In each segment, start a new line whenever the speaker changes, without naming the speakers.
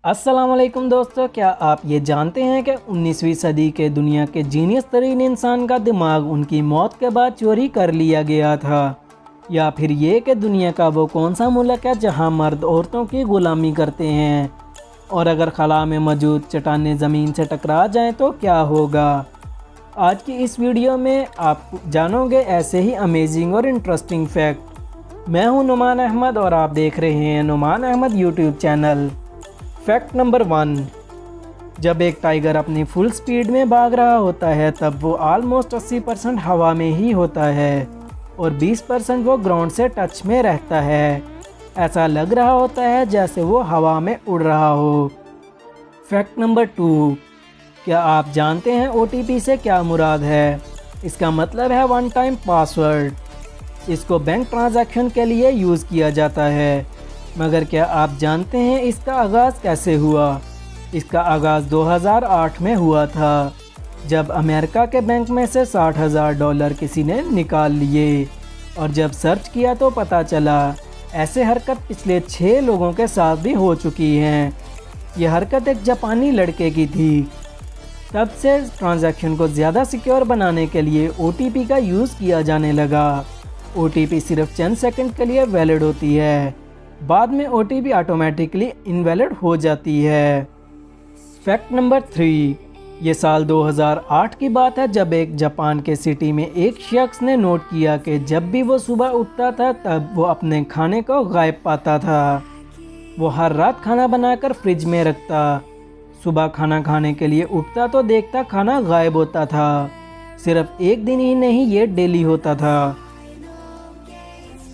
अस्सलाम वालेकुम दोस्तों, क्या आप ये जानते हैं कि 19वीं सदी के दुनिया के जीनियस तरीन इंसान का दिमाग उनकी मौत के बाद चोरी कर लिया गया था? या फिर ये कि दुनिया का वो कौन सा मुल्क है जहां मर्द औरतों की ग़ुलामी करते हैं? और अगर खला में मौजूद चट्टानें ज़मीन से टकरा जाएं तो क्या होगा? आज की इस वीडियो में आप जानोगे ऐसे ही अमेजिंग और इंटरेस्टिंग फैक्ट। मैं हूं नुमान अहमद और आप देख रहे हैं Numan Ahmad YouTube channel. Fact number 1, जब एक टाइगर अपनी फुल स्पीड में भाग रहा होता है तब वो आलमोस्ट 80% हवा में ही होता है और 20% वो ग्राउंड से टच में रहता है। ऐसा लग रहा होता है जैसे वो हवा में उड़ रहा हो। फैक्ट नंबर 2, क्या आप जानते हैं OTP से क्या मुराद है? इसका मतलब है वन टाइम पासवर्ड। इसको बैंक ट्रांजैक्शन के लिए यूज़ किया जाता है। मगर क्या आप जानते हैं इसका आगाज़ कैसे हुआ? इसका आगाज़ 2008 में हुआ था, जब अमेरिका के बैंक में से $60,000 किसी ने निकाल लिए और जब सर्च किया तो पता चला ऐसे हरकत पिछले 6 लोगों के साथ भी हो चुकी हैं। यह हरकत एक जापानी लड़के की थी। तब से ट्रांजैक्शन को ज़्यादा सिक्योर बनाने के लिए OTP का यूज़ किया जाने लगा। OTP सिर्फ चंद सेकंड के लिए वैलिड होती है, बाद में OTP ऑटोमेटिकली इनवैलिड हो जाती है। फैक्ट नंबर 3, ये साल 2008 की बात है जब एक जापान के सिटी में एक शख्स ने नोट किया कि जब भी वो सुबह उठता था तब वो अपने खाने को गायब पाता था। वो हर रात खाना बनाकर फ्रिज में रखता। सुबह खाना खाने के लिए उठता तो देखता खाना गायब होता था। सिर्फ एक दिन ही नहीं, ये डेली होता था।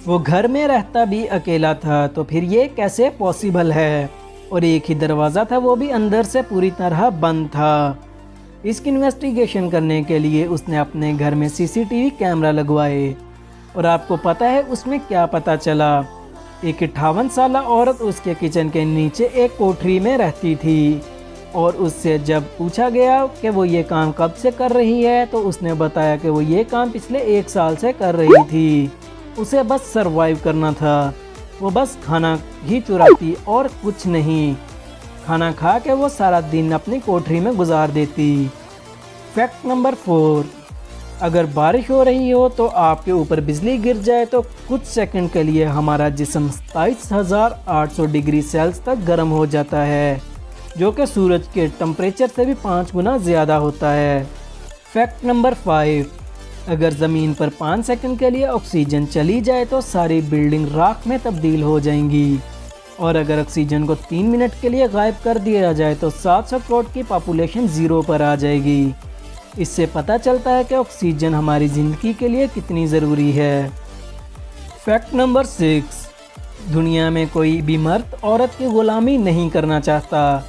वो घर में रहता भी अकेला था, तो फिर ये कैसे पॉसिबल है? और एक ही दरवाज़ा था, वो भी अंदर से पूरी तरह बंद था। इसकी इन्वेस्टिगेशन करने के लिए उसने अपने घर में CCTV कैमरा लगवाए और आपको पता है उसमें क्या पता चला? एक 58 साल औरत उसके किचन के नीचे एक कोठरी में रहती थी और उससे जब पूछा गया कि वो ये काम कब से कर रही है तो उसने बताया कि वो ये काम पिछले 1 साल से कर रही थी। उसे बस सरवाइव करना था। वो बस खाना ही चुराती और कुछ नहीं। खाना खा के वो सारा दिन अपनी कोठरी में गुजार देती। फैक्ट नंबर 4, अगर बारिश हो रही हो तो आपके ऊपर बिजली गिर जाए तो कुछ सेकंड के लिए हमारा जिस्म 27,800 डिग्री सेल्सियस तक गर्म हो जाता है, जो कि सूरज के टेम्परेचर से भी 5 गुना ज़्यादा होता है। फैक्ट नंबर 5, अगर ज़मीन पर 5 सेकंड के लिए ऑक्सीजन चली जाए तो सारी बिल्डिंग राख में तब्दील हो जाएंगी और अगर ऑक्सीजन को 3 मिनट के लिए गायब कर दिया जाए तो 700 करोड़ की पॉपुलेशन ज़ीरो पर आ जाएगी। इससे पता चलता है कि ऑक्सीजन हमारी ज़िंदगी के लिए कितनी ज़रूरी है। फैक्ट नंबर 6, दुनिया में कोई भी मर्द औरत की ग़ुलामी नहीं करना चाहता।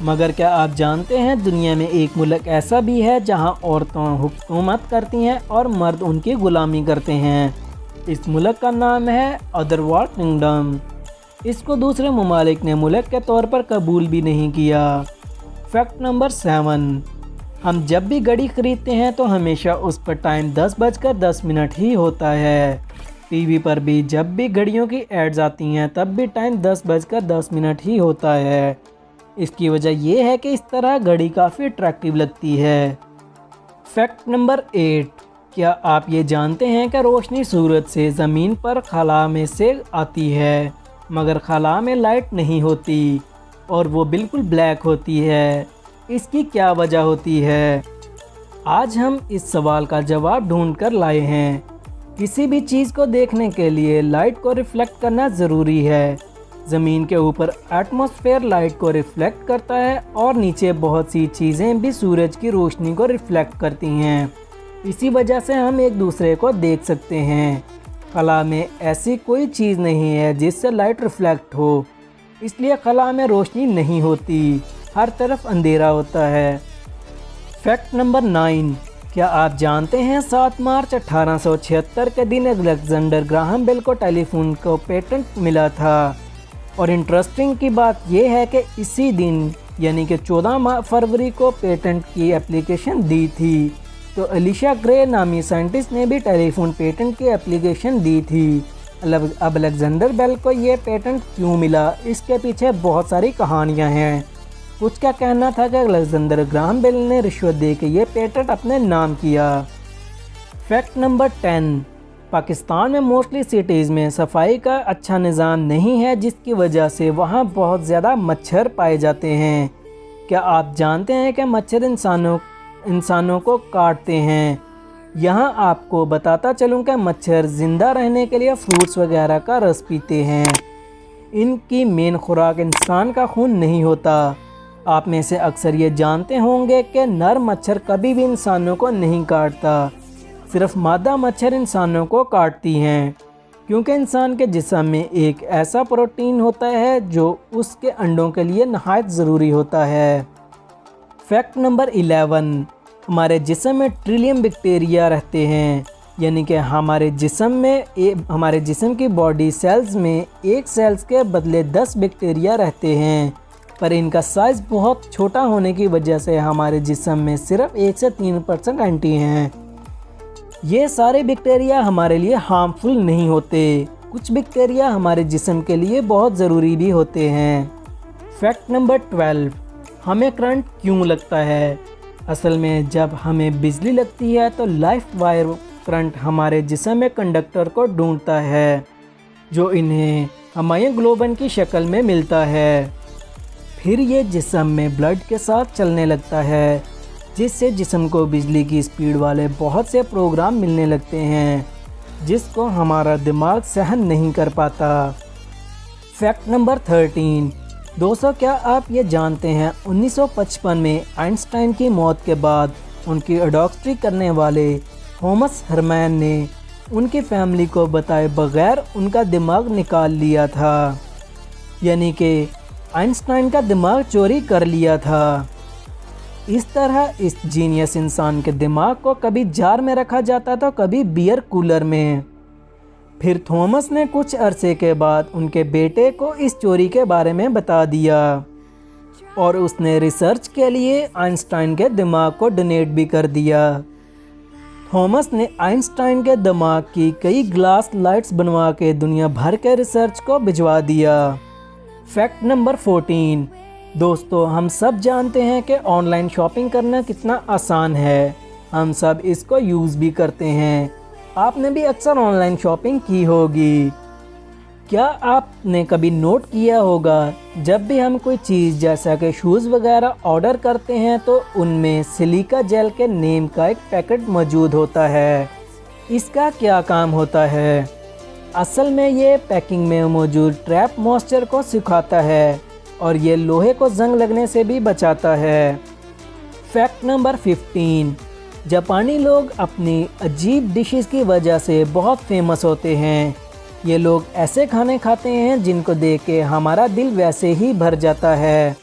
मगर क्या आप जानते हैं दुनिया में एक मुल्क ऐसा भी है जहां औरतें हुकूमत करती हैं और मर्द उनकी ग़ुलामी करते हैं। इस मुल्क का नाम है अदरवर्ल्ड किंगडम। इसको दूसरे ममालिक ने मुल्क के तौर पर कबूल भी नहीं किया। फैक्ट नंबर 7, हम जब भी घड़ी ख़रीदते हैं तो हमेशा उस पर टाइम 10:10 ही होता है। टीवी पर भी जब भी घड़ियों की एड्स आती हैं तब भी टाइम 10:10 ही होता है। इसकी वजह यह है कि इस तरह घड़ी काफ़ी अट्रैक्टिव लगती है। फैक्ट नंबर 8, क्या आप ये जानते हैं कि रोशनी सूरज से ज़मीन पर खला में से आती है, मगर खला में लाइट नहीं होती और वो बिल्कुल ब्लैक होती है। इसकी क्या वजह होती है? आज हम इस सवाल का जवाब ढूंढ कर लाए हैं। किसी भी चीज़ को देखने के लिए लाइट को रिफ्लेक्ट करना ज़रूरी है। ज़मीन के ऊपर एटमॉस्फेयर लाइट को रिफ्लेक्ट करता है और नीचे बहुत सी चीज़ें भी सूरज की रोशनी को रिफ्लेक्ट करती हैं। इसी वजह से हम एक दूसरे को देख सकते हैं। खला में ऐसी कोई चीज़ नहीं है जिससे लाइट रिफ्लेक्ट हो, इसलिए खला में रोशनी नहीं होती, हर तरफ अंधेरा होता है। फैक्ट नंबर 9, क्या आप जानते हैं 7 मार्च 1876 के दिन अलेक्जेंडर ग्राहम बेल को टेलीफोन को पेटेंट मिला था। और इंटरेस्टिंग की बात यह है कि इसी दिन यानी कि 14 फरवरी को पेटेंट की एप्लीकेशन दी थी। तो एलिशा ग्रे नामी साइंटिस्ट ने भी टेलीफोन पेटेंट की एप्लीकेशन दी थी। اب الیگزینڈر بیل کو یہ پیٹنٹ کیوں ملا، اس کے پیچھے بہت ساری کہانیاں ہیں۔ کچھ کا کہنا تھا کہ الیگزینڈر گراہم بیل نے رشوت دے کے یہ پیٹنٹ اپنے نام کیا۔ فیکٹ نمبر 10، پاکستان میں موسٹلی سٹیز میں صفائی کا اچھا نظام نہیں ہے، جس کی وجہ سے وہاں بہت زیادہ مچھر پائے جاتے ہیں۔ کیا آپ جانتے ہیں کہ مچھر انسانوں کو کاٹتے ہیں؟ یہاں آپ کو بتاتا چلوں کہ مچھر زندہ رہنے کے لیے فروٹس وغیرہ کا رس پیتے ہیں۔ ان کی مین خوراک انسان کا خون نہیں ہوتا۔ آپ میں سے اکثر یہ جانتے ہوں گے کہ نر مچھر کبھی بھی انسانوں کو نہیں کاٹتا، صرف مادہ مچھر انسانوں کو کاٹتی ہیں، کیونکہ انسان کے جسم میں ایک ایسا پروٹین ہوتا ہے جو اس کے انڈوں کے لیے نہایت ضروری ہوتا ہے۔ فیکٹ نمبر 11، ہمارے جسم میں ٹریلین بیکٹیریا رہتے ہیں، یعنی کہ ہمارے جسم کی باڈی سیلز میں ایک سیلز کے بدلے 10 بیکٹیریا رہتے ہیں، پر ان کا سائز بہت چھوٹا ہونے کی وجہ سے ہمارے جسم میں صرف 1 سے 3% اینٹی ہیں۔ یہ سارے بیکٹیریا ہمارے لیے ہارمفل نہیں ہوتے، کچھ بیکٹیریا ہمارے جسم کے لیے بہت ضروری بھی ہوتے ہیں۔ فیکٹ نمبر 12، ہمیں کرنٹ کیوں لگتا ہے؟ اصل میں جب ہمیں بجلی لگتی ہے تو لائف وائر کرنٹ ہمارے جسم میں کنڈکٹر کو ڈھونڈتا ہے، جو انہیں ہمایوں گلوبن کی شکل میں ملتا ہے۔ پھر یہ جسم میں بلڈ کے ساتھ چلنے لگتا ہے، جس سے جسم کو بجلی کی اسپیڈ والے بہت سے پروگرام ملنے لگتے ہیں، جس کو ہمارا دماغ سہن نہیں کر پاتا۔ فیکٹ نمبر 13، دوستو کیا آپ یہ جانتے ہیں 1955 میں آئنسٹائن کی موت کے بعد ان کی اڈاپٹری کرنے والے تھامس ہرمین نے ان کی فیملی کو بتائے بغیر ان کا دماغ نکال لیا تھا، یعنی کہ آئنسٹائن کا دماغ چوری کر لیا تھا۔ اس طرح اس جینیس انسان کے دماغ کو کبھی جار میں رکھا جاتا تو کبھی بیئر کولر میں۔ پھر تھامس نے کچھ عرصے کے بعد ان کے بیٹے کو اس چوری کے بارے میں بتا دیا، اور اس نے ریسرچ کے لیے آئنسٹائن کے دماغ کو ڈونیٹ بھی کر دیا۔ تھامس نے آئنسٹائن کے دماغ کی کئی گلاس لائٹس بنوا کے دنیا بھر کے ریسرچ کو بھجوا دیا۔ فیکٹ نمبر 14، دوستو ہم سب جانتے ہیں کہ آن لائن شاپنگ کرنا کتنا آسان ہے، ہم سب اس کو یوز بھی کرتے ہیں۔ آپ نے بھی اکثر آن لائن شاپنگ کی ہوگی۔ کیا آپ نے کبھی نوٹ کیا ہوگا جب بھی ہم کوئی چیز جیسا کہ شوز وغیرہ آرڈر کرتے ہیں تو ان میں سلیکا جیل کے نیم کا ایک پیکٹ موجود ہوتا ہے؟ اس کا کیا کام ہوتا ہے؟ اصل میں یہ پیکنگ میں موجود ٹریپ موئسچر کو سکھاتا ہے، اور یہ لوہے کو زنگ لگنے سے بھی بچاتا ہے۔ فیکٹ نمبر 15، جاپانی لوگ اپنی عجیب ڈشز کی وجہ سے بہت فیمس ہوتے ہیں۔ یہ لوگ ایسے کھانے کھاتے ہیں جن کو دیکھ کے ہمارا دل ویسے ہی بھر جاتا ہے۔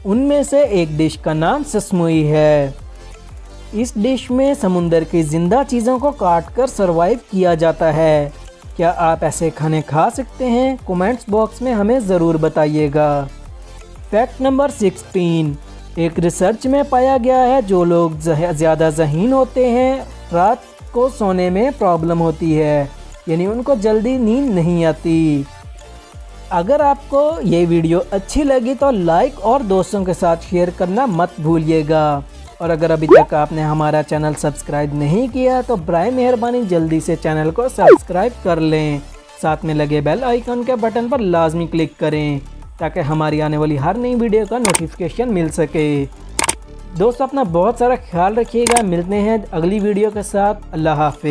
ان میں سے ایک ڈش کا نام سسموئی ہے۔ اس ڈش میں سمندر کی زندہ چیزوں کو کاٹ کر سروائیو کیا جاتا ہے۔ کیا آپ ایسے کھانے کھا سکتے ہیں؟ کومنٹس باکس میں ہمیں ضرور بتائیے گا۔ فیکٹ نمبر 16، ایک ریسرچ میں پایا گیا ہے جو لوگ زیادہ ذہین ہوتے ہیں رات کو سونے میں پرابلم ہوتی ہے، یعنی ان کو جلدی نیند نہیں آتی۔ اگر آپ کو یہ ویڈیو اچھی لگی تو لائک اور دوستوں کے ساتھ شیئر کرنا مت بھولیے گا، اور اگر ابھی تک آپ نے ہمارا چینل سبسکرائب نہیں کیا تو برائے مہربانی جلدی سے چینل کو سبسکرائب کر لیں، ساتھ میں لگے بیل آئیکن کے بٹن پر لازمی کلک کریں تاکہ ہماری آنے والی ہر نئی ویڈیو کا نوٹیفیکیشن مل سکے۔ دوستو اپنا بہت سارا خیال رکھیے گا، ملتے ہیں اگلی ویڈیو کے ساتھ۔ اللہ حافظ۔